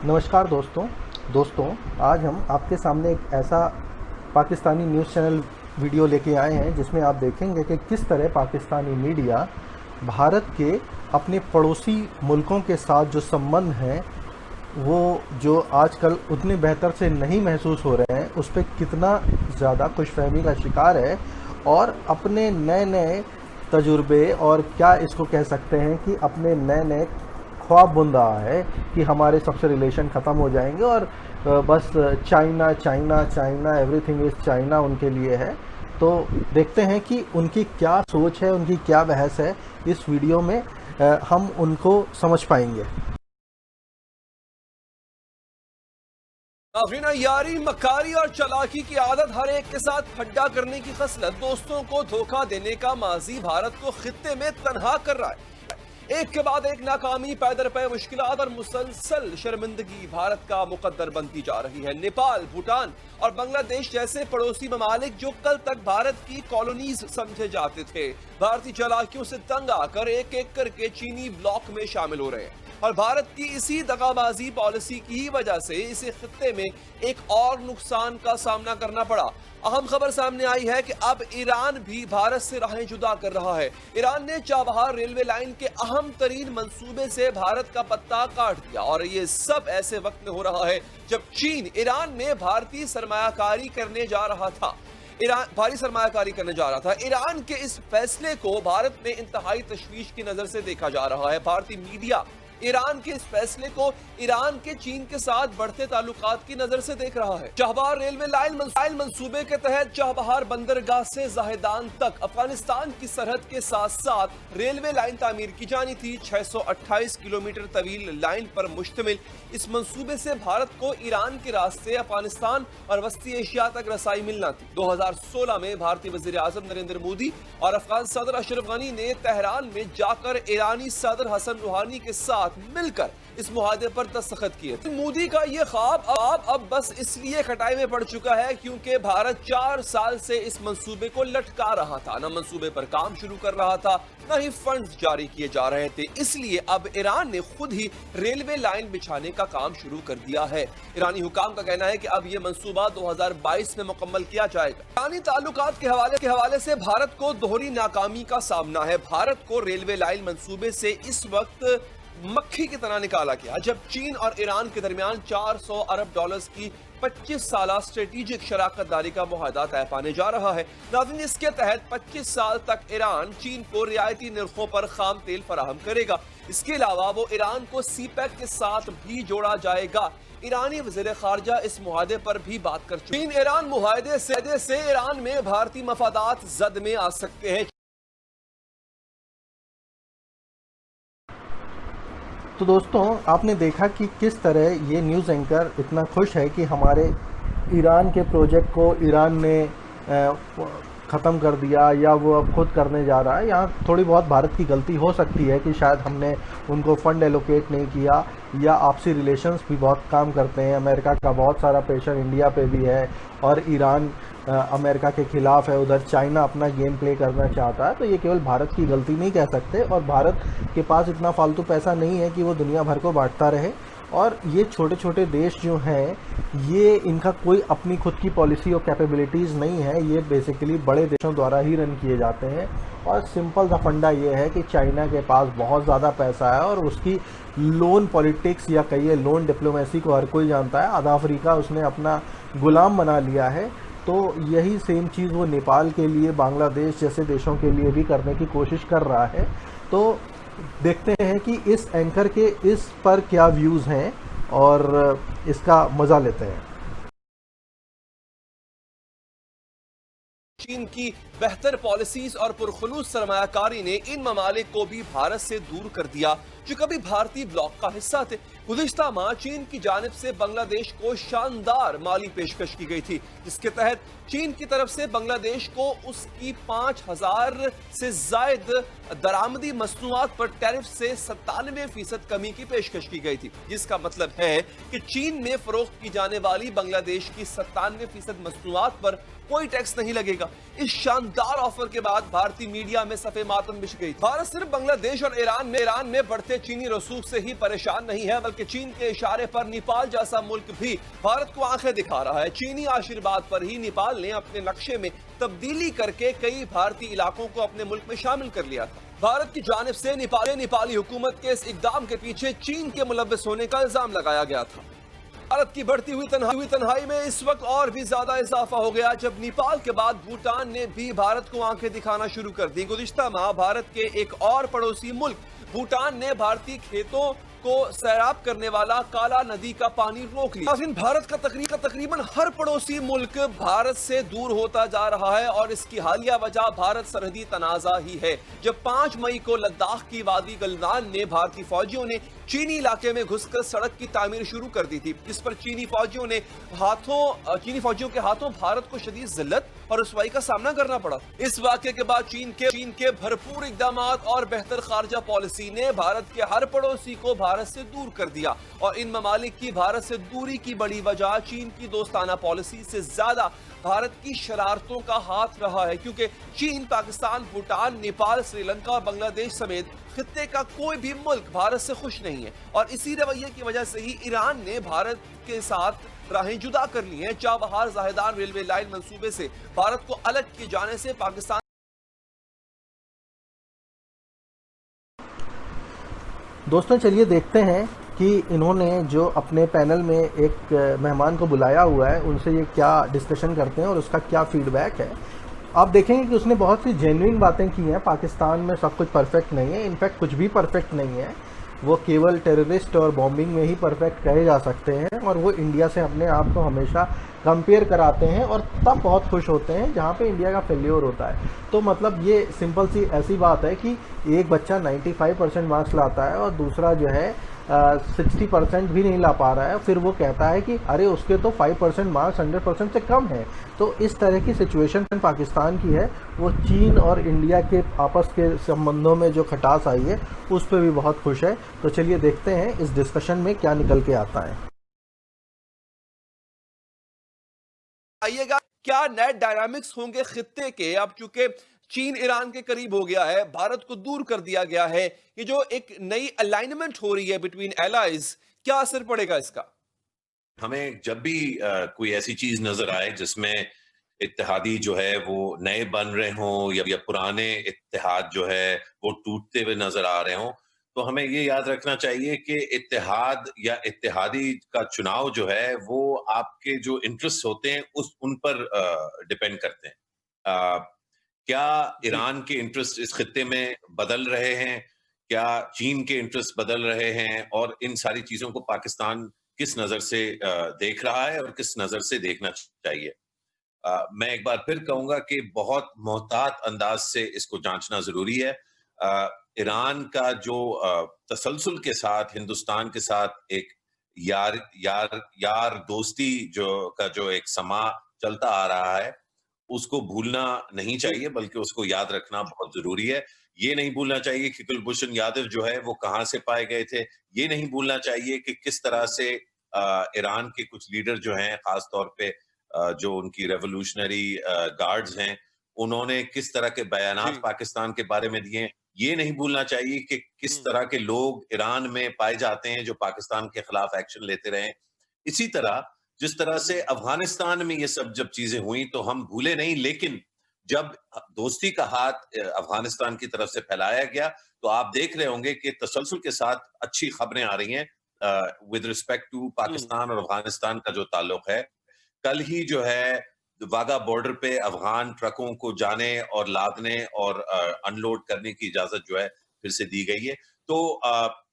नमस्कार दोस्तों आज हम आपके सामने एक ऐसा पाकिस्तानी न्यूज़ चैनल वीडियो लेके आए हैं जिसमें आप देखेंगे कि किस तरह पाकिस्तानी मीडिया भारत के अपने पड़ोसी मुल्कों के साथ जो संबंध हैं वो जो आजकल उतने बेहतर से नहीं महसूस हो रहे हैं उस पर कितना ज़्यादा खुशफहमी का शिकार है और अपने नए नए तजुर्बे और क्या इसको कह सकते हैं कि अपने नए नए ख्वाब बुन रहा है कि हमारे सबसे रिलेशन ख़त्म हो जाएंगे और बस China China China everything is China उनके लिए है। तो देखते हैं कि उनकी क्या सोच है, उनकी क्या बहस है। इस वीडियो में हम उनको समझ पाएंगे। नाज़रीन, यारी, मकारी और चालाकी की आदत, हर एक के साथ खड्डा करने की खसलत, दोस्तों को धोखा देने का माजी भारत को खित्ते में तन्हा कर रहा है। एक के बाद एक नाकामी, पैदर पे मुश्किलात और मुसलसल शर्मिंदगी भारत का मुकद्दर बनती जा रही है। नेपाल, भूटान और बांग्लादेश जैसे पड़ोसी ममालिक जो कल तक भारत की कॉलोनीज समझे जाते थे, भारतीय चालाकियों से तंग आकर एक एक करके चीनी ब्लॉक में शामिल हो रहे हैं और भारत की इसी दगाबाजी पॉलिसी की वजह से इसे खित्ते में एक और नुकसान का सामना करना पड़ा। अहम खबर सामने आई है कि अब ईरान भी भारत से राहें जुदा कर रहा है। ईरान ने चाबहार रेलवे लाइन के अहम तरीन मंसूबे से भारत का पत्ता काट दिया और ये सब ऐसे वक्त में हो रहा है जब चीन ईरान में भारतीय सरमायाकारी करने जा रहा था। ईरान के इस फैसले को भारत में इंतहाई तशवीश की नजर से देखा जा रहा है। भारतीय मीडिया ईरान के इस फैसले को ईरान के चीन के साथ बढ़ते ताल्लुकात की नजर से देख रहा है। चाबहार रेलवे लाइन मंसूबे के तहत चाबहार बंदरगाह से जाहेदान तक अफगानिस्तान की सरहद के साथ साथ रेलवे लाइन तामीर की जानी थी। 628 किलोमीटर तवील लाइन पर मुश्तमिल इस मंसूबे से भारत को ईरान के रास्ते अफगानिस्तान और वस्ती एशिया तक रसाई मिलना थी। 2016 में भारतीय वजीर आजम नरेंद्र मोदी और अफगान सदर अशरफ गनी ने तेहरान में जाकर ईरानी सदर हसन रूहानी के साथ मिलकर इस मुआहदे पर दस्तखत किए। मोदी का ये ख्वाब अब बस इसलिए खटाई में पड़ चुका है क्योंकि भारत 4 साल से इस मंसूबे को लटका रहा था, न मंसूबे पर काम शुरू कर रहा था, न ही फंड्स जारी किए जा रहे थे। इसलिए अब ईरान ने खुद ही रेलवे लाइन बिछाने का काम शुरू कर दिया है। ईरानी हुकाम का कहना है कि अब यह मंसूबा 2022 में मुकम्मल किया जाएगा। ईरानी ताल्लुकात के हवाले से भारत को दोहरी नाकामी का सामना है। भारत को रेलवे लाइन मंसूबे से इस वक्त मक्खी की तरह निकाला गया जब चीन और ईरान के दरमियान 400 अरब डॉलर्स की 25 साल स्ट्रेटेजिक शराकतदारी का मुआहदा तय पाने जा रहा है। नाज़रीन, इसके तहत 25 साल तक ईरान चीन को रियायती निर्खों पर खाम तेल फराहम करेगा। इसके अलावा वो ईरान को सीपैक के साथ भी जोड़ा जाएगा। ईरानी वज़ीर ख़ारजा इस मुआहदे पर भी बात कर चुके हैं। चीन ईरान मुआहदे से ईरान में भारतीय मफादात जद में आ सकते हैं। तो दोस्तों आपने देखा कि किस तरह ये न्यूज़ एंकर इतना खुश है कि हमारे ईरान के प्रोजेक्ट को ईरान ने ख़त्म कर दिया या वो अब खुद करने जा रहा है। यहाँ थोड़ी बहुत भारत की गलती हो सकती है कि शायद हमने उनको फ़ंड एलोकेट नहीं किया या आपसी रिलेशंस भी बहुत काम करते हैं। अमेरिका का बहुत सारा प्रेशर इंडिया पे भी है और ईरान अमेरिका के ख़िलाफ़ है, उधर चाइना अपना गेम प्ले करना चाहता है। तो ये केवल भारत की गलती नहीं कह सकते और भारत के पास इतना फालतू पैसा नहीं है कि वो दुनिया भर को बांटता रहे। और ये छोटे छोटे देश जो हैं ये इनका कोई अपनी खुद की पॉलिसी और कैपेबिलिटीज़ नहीं है, ये बेसिकली बड़े देशों द्वारा ही रन किए जाते हैं। और सिंपल सा फंडा ये है कि चाइना के पास बहुत ज़्यादा पैसा है और उसकी लोन पॉलिटिक्स या कहिए लोन डिप्लोमेसी को हर कोई जानता है। आधा अफ्रीका उसने अपना गुलाम बना लिया है। तो यही सेम चीज़ वो नेपाल के लिए, बांग्लादेश जैसे देशों के लिए भी करने की कोशिश कर रहा है। तो देखते हैं कि इस एंकर के इस पर क्या व्यूज़ हैं और इसका मज़ा लेते हैं। चीन की बेहतर पॉलिसीज और पुरखुलूस सरमायाकारी ने इन ममालिक को भी भारत से दूर कर दिया जो कभी भारतीय ब्लॉक का हिस्सा थे। गुज़िश्ता माह चीन की जानिब से बांग्लादेश को शानदार माली पेशकश की गई थी जिसके तहत चीन की तरफ से बांग्लादेश को उसकी 5000 से जायद दरामदी मसनूआत पर टैरिफ से 97% कमी की पेशकश की गई थी, जिसका मतलब है कि चीन में फरोख्त की जाने वाली बांग्लादेश की 97% मसनूआत पर कोई टैक्स नहीं लगेगा। इस शानदार ऑफर के बाद भारतीय मीडिया में सफे मातम बिछ गई। भारत सिर्फ बांग्लादेश और ईरान में बढ़ते बैठे चीनी रसूख से ही परेशान नहीं है, बल्कि चीन के इशारे पर नेपाल जैसा मुल्क भी भारत को आंखें दिखा रहा है। चीनी आशीर्वाद पर ही नेपाल ने अपने नक्शे में तब्दीली करके कई भारतीय इलाकों को अपने मुल्क में शामिल कर लिया था। भारत की जानिब से नेपाली हुकूमत के इस इकदाम के पीछे चीन के मुलव्वस होने का इल्जाम लगाया गया था। भारत की बढ़ती हुई तन्हाई में इस वक्त और भी ज्यादा इजाफा हो गया जब नेपाल के बाद भूटान ने भी भारत को आंखें दिखाना शुरू कर दी। गुज़िश्ता माह भारत के एक और पड़ोसी मुल्क भूटान ने भारतीय खेतों को सैराब करने वाला काला नदी का पानी रोक लिया। भारत का तकरीबन हर पड़ोसी मुल्क भारत से दूर होता जा रहा है और इसकी हालिया वजह भारत सरहदी तनाजा ही है। जब 5 मई को लद्दाख की वादी गलवान में भारतीय फौजियों ने चीनी इलाके में घुसकर सड़क की तामीर शुरू कर दी थी, जिस पर चीनी फौजियों के हाथों भारत को शदीद जिल्लत और रुसवाई का सामना करना पड़ा। इस वाक़े के बाद चीन के भरपूर इक़दाम और बेहतर खारजा पॉलिसी ने भारत के हर पड़ोसी को भारत से दूर कर दिया और इन ममालिक की भारत से दूरी की बड़ी वजह चीन की दोस्ताना पॉलिसी से ज्यादा भारत की शरारतों का हाथ रहा है, क्योंकि चीन, पाकिस्तान, भूटान, नेपाल, श्रीलंका और बांग्लादेश समेत खित्ते का कोई भी मुल्क भारत से खुश नहीं है और इसी रवैये की वजह से ही ईरान ने भारत के साथ राहें जुदा कर ली हैं। चाबहार जाहेदान रेलवे लाइन मंसूबे से भारत को अलग किए जाने से पाकिस्तान। दोस्तों चलिए देखते हैं कि इन्होंने जो अपने पैनल में एक मेहमान को बुलाया हुआ है उनसे ये क्या डिस्कशन करते हैं और उसका क्या फीडबैक है। आप देखेंगे कि उसने बहुत सी जेन्युइन बातें की हैं। पाकिस्तान में सब कुछ परफेक्ट नहीं है, इनफैक्ट कुछ भी परफेक्ट नहीं है। वो केवल टेररिस्ट और बॉम्बिंग में ही परफेक्ट कहे जा सकते हैं और वो इंडिया से अपने आप को हमेशा कंपेयर कराते हैं और तब बहुत खुश होते हैं जहाँ पे इंडिया का फेल्योर होता है। तो मतलब ये सिंपल सी ऐसी बात है कि एक बच्चा 95% मार्क्स लाता है और दूसरा जो है 60% भी नहीं ला पा रहा है, फिर वो कहता है कि अरे उसके तो 5% मार्क्स 100% से कम है। तो इस तरह की सिचुएशन पाकिस्तान की है। वो चीन और इंडिया के आपस के संबंधों में जो खटास आई है उस पर भी बहुत खुश है। तो चलिए देखते हैं इस डिस्कशन में क्या निकल के आता है। आइएगा, क्या नए डायनामिक्स होंगे खित्ते के? अब चूंकि चीन ईरान के करीब हो गया है, भारत को दूर कर दिया गया है, ये जो एक नई अलाइनमेंट हो रही है बिटवीन एलाइज, क्या असर पड़ेगा इसका? हमें जब भी कोई ऐसी चीज नजर आए जिसमें इत्तेहादी जो है वो नए बन रहे हों या पुराने इत्तेहाद जो है वो टूटते हुए नजर आ रहे हों, तो हमें ये याद रखना चाहिए कि इत्तेहाद या इत्तेहादी का चुनाव जो है वो आपके जो इंटरेस्ट होते हैं उन पर डिपेंड करते हैं। क्या ईरान के इंटरेस्ट इस खित्ते में बदल रहे हैं? क्या चीन के इंटरेस्ट बदल रहे हैं? और इन सारी चीजों को पाकिस्तान किस नजर से देख रहा है और किस नजर से देखना चाहिए? मैं एक बार फिर कहूंगा कि बहुत मोहतात अंदाज से इसको जांचना जरूरी है। ईरान का जो तसलसल के साथ हिंदुस्तान के साथ एक यार दोस्ती जो एक समा चलता आ रहा है, उसको भूलना नहीं चाहिए, बल्कि उसको याद रखना बहुत जरूरी है। ये नहीं भूलना चाहिए कि कुलभूषण यादव जो है वो कहाँ से पाए गए थे। ये नहीं भूलना चाहिए कि किस तरह से ईरान के कुछ लीडर जो हैं, खास तौर पे जो उनकी रेवोल्यूशनरी गार्ड्स हैं, उन्होंने किस तरह के बयानात पाकिस्तान के बारे में दिए। ये नहीं भूलना चाहिए कि किस तरह के लोग ईरान में पाए जाते हैं जो पाकिस्तान के खिलाफ एक्शन लेते रहे। इसी तरह जिस तरह से अफगानिस्तान में ये सब जब चीजें हुई तो हम भूले नहीं, लेकिन जब दोस्ती का हाथ अफगानिस्तान की तरफ से फैलाया गया तो आप देख रहे होंगे कि तसलसल के साथ अच्छी खबरें आ रही हैं विद रिस्पेक्ट टू पाकिस्तान और अफगानिस्तान का जो ताल्लुक है। कल ही जो है वाघा बॉर्डर पे अफगान ट्रकों को जाने और लादने और अनलोड करने की इजाजत जो है फिर से दी गई है। तो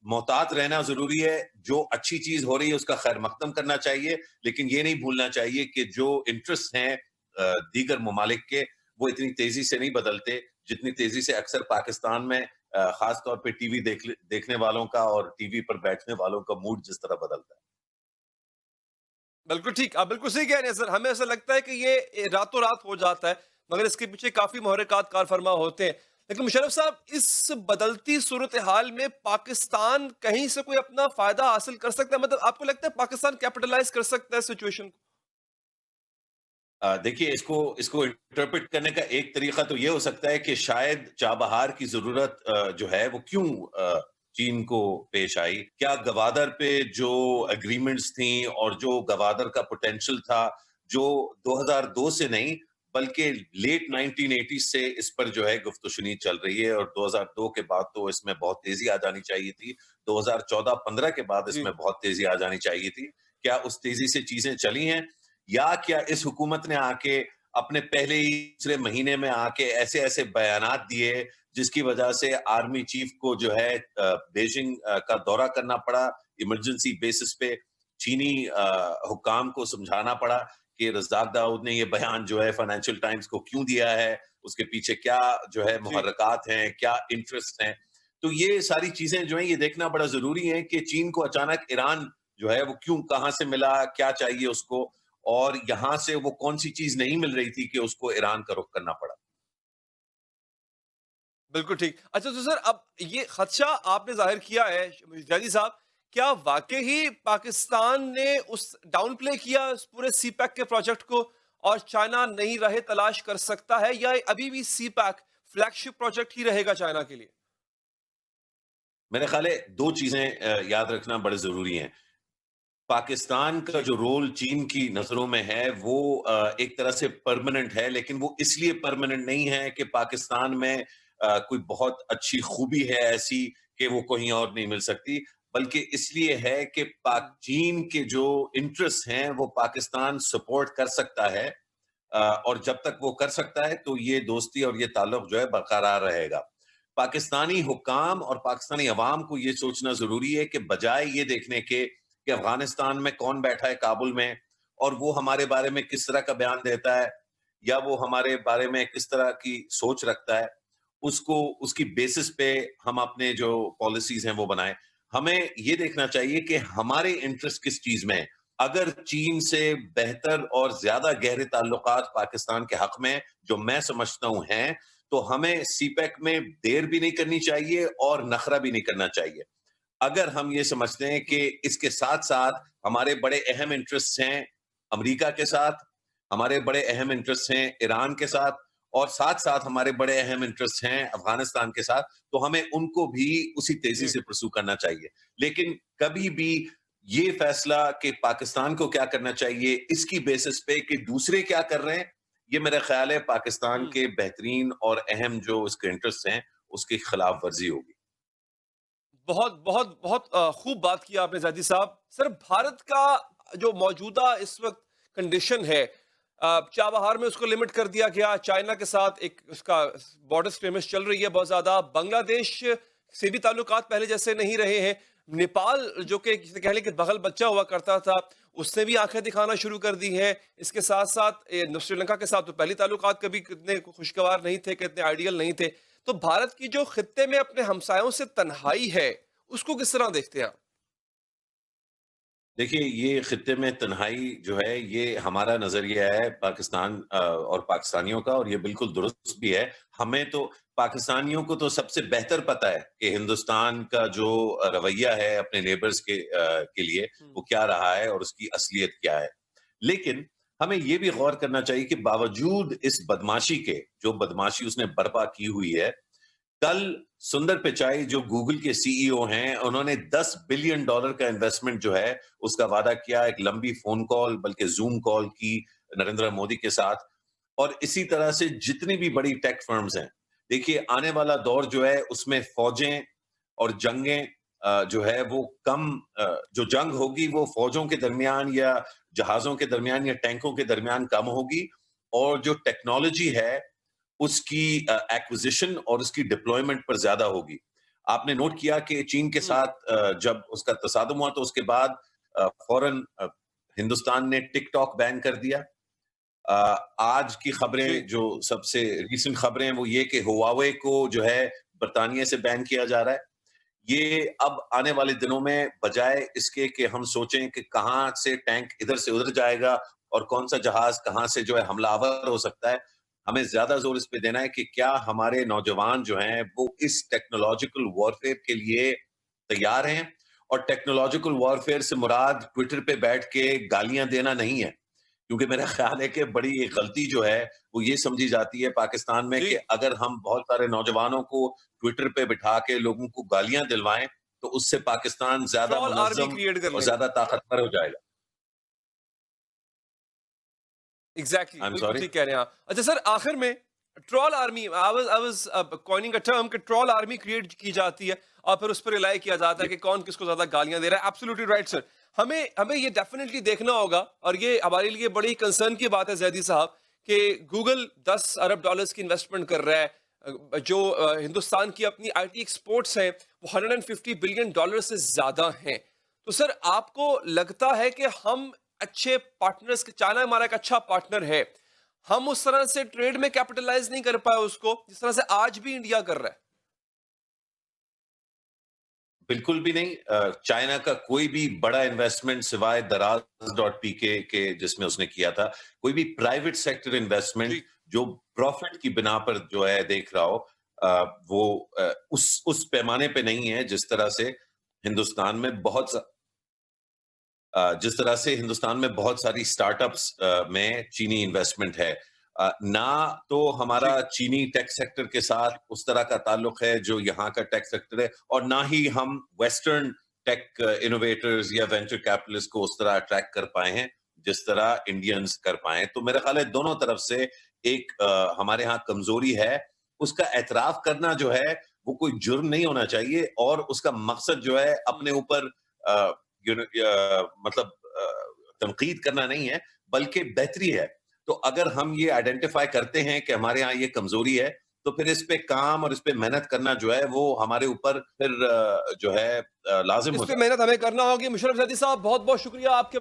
मोहतात रहना जरूरी है। जो अच्छी चीज हो रही है उसका खैर मकदम करना चाहिए, लेकिन ये नहीं भूलना चाहिए कि जो इंटरेस्ट हैं दीगर ममालिक के, वो इतनी तेजी से नहीं बदलते जितनी तेजी से अक्सर पाकिस्तान में खास तौर पे टीवी देखने वालों का और टीवी पर बैठने वालों का मूड जिस तरह बदलता है। बिल्कुल ठीक, आप बिल्कुल सही कह रहे हैं सर। हमें ऐसा लगता है कि ये रातों रात हो जाता है, मगर इसके पीछे काफी मुहर्रिकात कार फरमा होते हैं। लेकिन मुशर्रफ साहब, इस बदलती सूरत हाल में पाकिस्तान कहीं से कोई अपना फायदा हासिल कर सकता है? मतलब आपको लगता है पाकिस्तान कैपिटलाइज कर सकता है सिचुएशन को? देखिए, इसको इंटरप्रेट करने का एक तरीका तो ये हो सकता है कि शायद चाबहार की जरूरत जो है वो क्यों चीन को पेश आई? क्या गवादर पे जो एग्रीमेंट्स थी और जो गवादर का पोटेंशियल था, जो 2002 से नहीं बल्कि लेट 1980 से इस पर जो है गुफ्तगू चल रही है, और 2002 के बाद तो इसमें बहुत तेजी आ जानी चाहिए थी, 2014-15 के बाद जी। इसमें बहुत तेजी आ जानी चाहिए थी। क्या उस तेजी से चीजें चली हैं, या क्या इस हुकूमत ने आके अपने पहले ही दूसरे महीने में आके ऐसे ऐसे बयानात दिए जिसकी वजह से आर्मी चीफ को जो है बीजिंग का दौरा करना पड़ा, इमरजेंसी बेसिस पे चीनी हुकाम को समझाना पड़ा कि रज़ाक दाऊद ने ये बयान जो है फाइनेंशियल टाइम्स को क्यों दिया है, उसके पीछे क्या जो है जी। मुहर्रकात हैं, क्या इंटरेस्ट हैं। तो ये सारी चीजें जो है ये देखना बड़ा जरूरी है कि चीन को अचानक ईरान जो है वो क्यों, कहां से मिला, क्या चाहिए उसको, और यहां से वो कौन सी चीज नहीं मिल रही थी कि उसको ईरान का रुख करना पड़ा। बिल्कुल ठीक। अच्छा तो सर अब ये खदशा आपने ज़ाहिर किया है जैदी साहब, क्या वाक़ई ही पाकिस्तान ने उस डाउन प्ले किया उस पूरे सी पैक के प्रोजेक्ट को और चाइना नई राहें तलाश कर सकता है, या अभी भी सी पैक फ्लैगशिप प्रोजेक्ट ही रहेगा चाइना के लिए? मेरे ख्याल है दो चीजें याद रखना बड़े जरूरी हैं। पाकिस्तान का जी। जो रोल चीन की नजरों में है वो एक तरह से परमानेंट है, लेकिन वो इसलिए परमानेंट नहीं है कि पाकिस्तान में कोई बहुत अच्छी खूबी है ऐसी कि वो कहीं और नहीं मिल सकती, बल्कि इसलिए है कि हुँ। पाक चीन के जो इंटरेस्ट हैं वो पाकिस्तान सपोर्ट कर सकता है, और जब तक वो कर सकता है तो ये दोस्ती और ये ताल्लुक जो है बरकरार रहेगा। पाकिस्तानी हुकाम और पाकिस्तानी अवाम को ये सोचना जरूरी है कि बजाय ये देखने के कि अफगानिस्तान में कौन बैठा है काबुल में और वो हमारे बारे में किस तरह का बयान देता है, या वो हमारे बारे में किस तरह की सोच रखता है, उसको उसकी बेसिस पे हम अपने जो पॉलिसीज हैं वो बनाएं। हमें ये देखना चाहिए कि हमारे इंटरेस्ट किस चीज में है। अगर चीन से बेहतर और ज्यादा गहरे ताल्लुकात पाकिस्तान के हक में, जो मैं समझता हूं हैं, तो हमें सीपैक में देर भी नहीं करनी चाहिए और नखरा भी नहीं करना चाहिए। अगर हम ये समझते हैं कि हुँ। इसके साथ साथ हमारे बड़े अहम इंटरेस्ट हैं अमेरिका के साथ, हमारे बड़े अहम इंटरेस्ट हैं ईरान के साथ, और साथ साथ हमारे बड़े अहम इंटरेस्ट हैं अफगानिस्तान के साथ, तो हमें उनको भी उसी तेजी जी। से परसू करना चाहिए। लेकिन कभी भी ये फैसला कि पाकिस्तान को क्या करना चाहिए इसकी बेसिस पे कि दूसरे क्या कर रहे हैं, ये मेरा ख्याल है पाकिस्तान हुँ। के बेहतरीन और अहम जो उसके इंटरेस्ट हैं उसकी खिलाफ वर्जी होगी। बहुत बहुत बहुत खूब बात की आपने जादी साहब। सर भारत का जो मौजूदा इस वक्त कंडीशन है, चाबहार में उसको लिमिट कर दिया गया, चाइना के साथ एक उसका बॉर्डर स्क्रिमिश चल रही है बहुत ज्यादा, बांग्लादेश से भी ताल्लुकात पहले जैसे नहीं रहे हैं, नेपाल जो कि जिसे कह लें कि बगल बच्चा हुआ करता था उसने भी आंखें दिखाना शुरू कर दी है। इसके साथ साथ श्रीलंका के साथ तो पहले ताल्लुकात कभी कितने खुशगवार नहीं थे, कितने आइडियल नहीं थे। तो भारत की जो खित्ते में अपने हमसायों से तन्हाई है, उसको किस तरह देखते हैं आप? देखिए, ये खित्ते में तन्हाई जो है, ये हमारा नज़रिया है पाकिस्तान और पाकिस्तानियों का, और ये बिल्कुल दुरुस्त भी है। हमें तो पाकिस्तानियों को तो सबसे बेहतर पता है कि हिंदुस्तान का जो रवैया है अपने नेबर्स के लिए, हुँ। वो क्या रहा है और उसकी असलियत क्या है। लेकिन हमें ये भी गौर करना चाहिए कि बावजूद इस बदमाशी के, जो बदमाशी उसने बर्पा की हुई है, कल सुंदर पिचाई जो गूगल के सीईओ हैं, उन्होंने $10 बिलियन का इन्वेस्टमेंट जो है उसका वादा किया, एक लंबी फोन कॉल बल्कि जूम कॉल की नरेंद्र मोदी के साथ। और इसी तरह से जितनी भी बड़ी टेक फर्म्स हैं, देखिए आने वाला दौर जो है उसमें फौजें और जंगें जो है वो कम, जो जंग होगी वो फौजों के दरमियान या जहाजों के दरमियान या टैंकों के दरमियान कम होगी, और जो टेक्नोलॉजी है उसकी एक्विजिशन और उसकी डिप्लॉयमेंट पर ज्यादा होगी। आपने नोट किया कि चीन के हुँ। साथ जब उसका तसादुम हुआ तो उसके बाद फौरन हिंदुस्तान ने टिकटॉक बैन कर दिया। आज की जी। खबरें, जो सबसे रीसेंट खबरें हैं, वो ये कि हुआवे को जो है बर्तानिया से बैन किया जा रहा है। ये अब आने वाले दिनों में बजाय इसके कि हम सोचें कि कहाँ से टैंक इधर से उधर जाएगा और कौन सा जहाज कहाँ से जो है हमलावर हो सकता है, हमें ज्यादा जोर इस पे देना है कि क्या हमारे नौजवान जो हैं वो इस टेक्नोलॉजिकल वॉरफेयर के लिए तैयार हैं। और टेक्नोलॉजिकल वॉरफेयर से मुराद ट्विटर पे बैठ के गालियां देना नहीं है, क्योंकि मेरा ख्याल है कि बड़ी एक गलती जो है वो ये समझी जाती है पाकिस्तान में जी। कि अगर हम बहुत सारे नौजवानों को ट्विटर पे बिठा के लोगों को गालियां दिलवाएं तो उससे पाकिस्तान ज्यादा ट्रॉल आर्मी मुनज़्ज़म क्रिएट कर और लेंगे। ज्यादा ताकतवर हो जाएगा। एग्जैक्टली आई एम बिल्कुल सॉरी। ठीक कह रहे हैं आप। अच्छा सर, आखिर में troll army, I was coining a term कि ट्रॉल आर्मी क्रिएट की जाती है और फिर उस पर रिलाई किया जाता है कि कौन किसको ज्यादा गालियां दे रहा है। Absolutely right sir. हमें हमें ये डेफिनेटली देखना होगा, और ये हमारे लिए बड़ी कंसर्न की बात है जैदी साहब, कि गूगल 10 अरब डॉलर्स की इन्वेस्टमेंट कर रहा है। जो हिंदुस्तान की अपनी आईटी एक्सपोर्ट्स हैं वो 150 बिलियन डॉलर से ज्यादा हैं। तो सर, आपको लगता है कि हम अच्छे पार्टनर्स, चाइना हमारा एक अच्छा पार्टनर है, हम उस तरह से ट्रेड में कैपिटलाइज नहीं कर पाए उसको जिस तरह से आज भी इंडिया कर रहा है? बिल्कुल भी नहीं। चाइना का कोई भी बड़ा इन्वेस्टमेंट सिवाय दराज.pk के जिसमें उसने किया था, कोई भी प्राइवेट सेक्टर इन्वेस्टमेंट जी। जो प्रॉफिट की बिना पर जो है देख रहा हो, वो उस पैमाने पे नहीं है जिस तरह से हिंदुस्तान में जिस तरह से हिंदुस्तान में बहुत सारी स्टार्टअप्स में चीनी इन्वेस्टमेंट है। ना तो हमारा जी। चीनी टेक सेक्टर के साथ उस तरह का ताल्लुक है जो यहाँ का टेक सेक्टर है, और ना ही हम वेस्टर्न टेक इनोवेटर्स या वेंचर कैपिटलिस्ट को उस तरह अट्रैक्ट कर पाए हैं जिस तरह इंडियंस कर पाए। तो मेरा ख्याल है दोनों तरफ से एक हमारे यहाँ कमजोरी है। उसका एतराफ करना जो है वो कोई जुर्म नहीं होना चाहिए, और उसका मकसद जो है अपने ऊपर मतलब तनकीद करना नहीं है, बल्कि बेहतरी है। तो अगर हम ये आइडेंटिफाई करते हैं कि हमारे यहाँ ये कमजोरी है, तो फिर इस पे काम और इस पे मेहनत करना जो है वो हमारे ऊपर फिर जो है लाजिम इस हो पे जाता है। मेहनत हमें करना होगी। मुशर्रफ जैदी साहब, बहुत बहुत शुक्रिया आपके।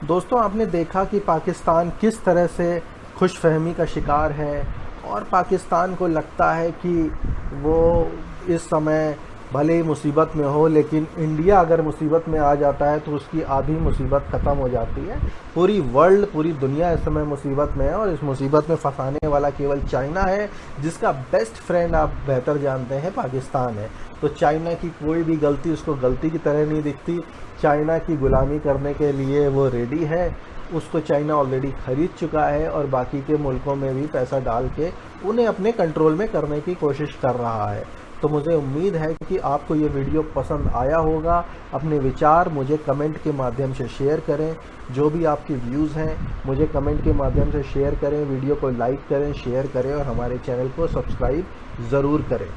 दोस्तों, आपने देखा कि पाकिस्तान किस तरह से खुशफहमी का शिकार है, और पाकिस्तान को लगता है कि वो इस समय भले ही मुसीबत में हो, लेकिन इंडिया अगर मुसीबत में आ जाता है तो उसकी आधी मुसीबत ख़त्म हो जाती है। पूरी वर्ल्ड, पूरी दुनिया इस समय मुसीबत में है, और इस मुसीबत में फंसाने वाला केवल चाइना है, जिसका बेस्ट फ्रेंड आप बेहतर जानते हैं पाकिस्तान है। तो चाइना की कोई भी गलती उसको गलती की तरह नहीं दिखती। चाइना की गुलामी करने के लिए वो रेडी है। उसको चाइना ऑलरेडी ख़रीद चुका है, और बाकी के मुल्कों में भी पैसा डाल के उन्हें अपने कंट्रोल में करने की कोशिश कर रहा है। तो मुझे उम्मीद है कि आपको ये वीडियो पसंद आया होगा। अपने विचार मुझे कमेंट के माध्यम से शेयर करें। जो भी आपकी व्यूज़ हैं मुझे कमेंट के माध्यम से शेयर करें। वीडियो को लाइक करें, शेयर करें, और हमारे चैनल को सब्सक्राइब ज़रूर करें।